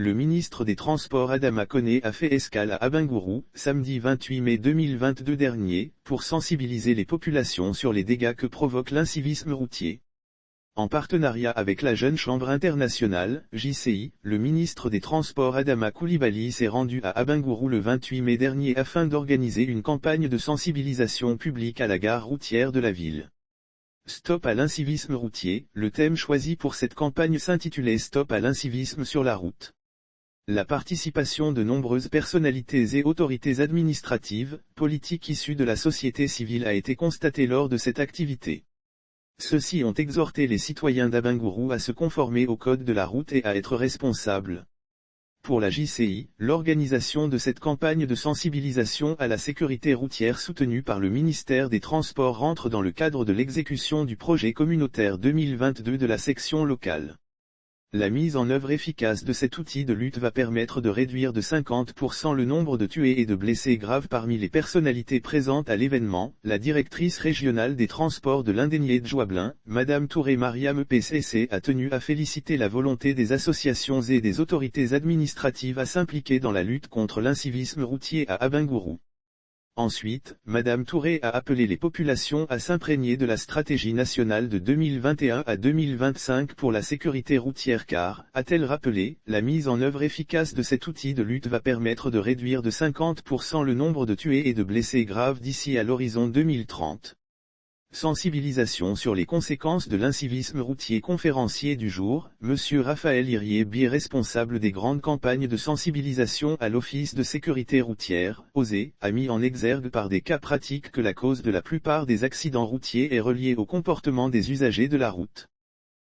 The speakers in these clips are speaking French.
Le ministre des Transports Adama Kone a fait escale à Abengourou, samedi 28 mai 2022 dernier, pour sensibiliser les populations sur les dégâts que provoque l'incivisme routier. En partenariat avec la Jeune Chambre internationale, JCI, le ministre des Transports Adama Coulibaly s'est rendu à Abengourou le 28 mai dernier afin d'organiser une campagne de sensibilisation publique à la gare routière de la ville. Stop à l'incivisme routier, le thème choisi pour cette campagne s'intitulait Stop à l'incivisme sur la route. La participation de nombreuses personnalités et autorités administratives, politiques issues de la société civile a été constatée lors de cette activité. Ceux-ci ont exhorté les citoyens d'Abengourou à se conformer au code de la route et à être responsables. Pour la JCI, l'organisation de cette campagne de sensibilisation à la sécurité routière soutenue par le ministère des Transports rentre dans le cadre de l'exécution du projet communautaire 2022 de la section locale. La mise en œuvre efficace de cet outil de lutte va permettre de réduire de 50% le nombre de tués et de blessés graves parmi les personnalités présentes à l'événement. La directrice régionale des transports de l'Indénié de Joablin, Madame Touré Mariam PCC, a tenu à féliciter la volonté des associations et des autorités administratives à s'impliquer dans la lutte contre l'incivisme routier à Abengourou. Ensuite, Madame Touré a appelé les populations à s'imprégner de la stratégie nationale de 2021 à 2025 pour la sécurité routière car, a-t-elle rappelé, la mise en œuvre efficace de cet outil de lutte va permettre de réduire de 50% le nombre de tués et de blessés graves d'ici à l'horizon 2030. Sensibilisation sur les conséquences de l'incivisme routier. Conférencier du jour, Monsieur Raphaël Iriébi, responsable des grandes campagnes de sensibilisation à l'Office de sécurité routière, OSE, a mis en exergue par des cas pratiques que la cause de la plupart des accidents routiers est reliée au comportement des usagers de la route.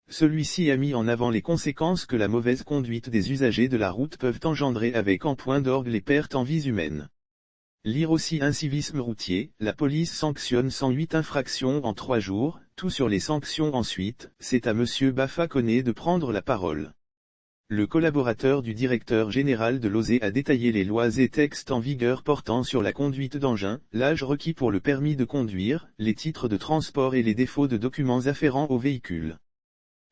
Celui-ci a mis en avant les conséquences que la mauvaise conduite des usagers de la route peuvent engendrer avec en point d'orgue les pertes en vies humaines. Lire aussi Incivisme routier, la police sanctionne 108 infractions en 3 jours, tout sur les sanctions ensuite, c'est à Monsieur Bafa Kone de prendre la parole. Le collaborateur du directeur général de l'OSE a détaillé les lois et textes en vigueur portant sur la conduite d'engins, l'âge requis pour le permis de conduire, les titres de transport et les défauts de documents afférents aux véhicules.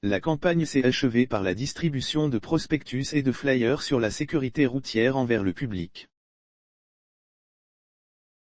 La campagne s'est achevée par la distribution de prospectus et de flyers sur la sécurité routière envers le public.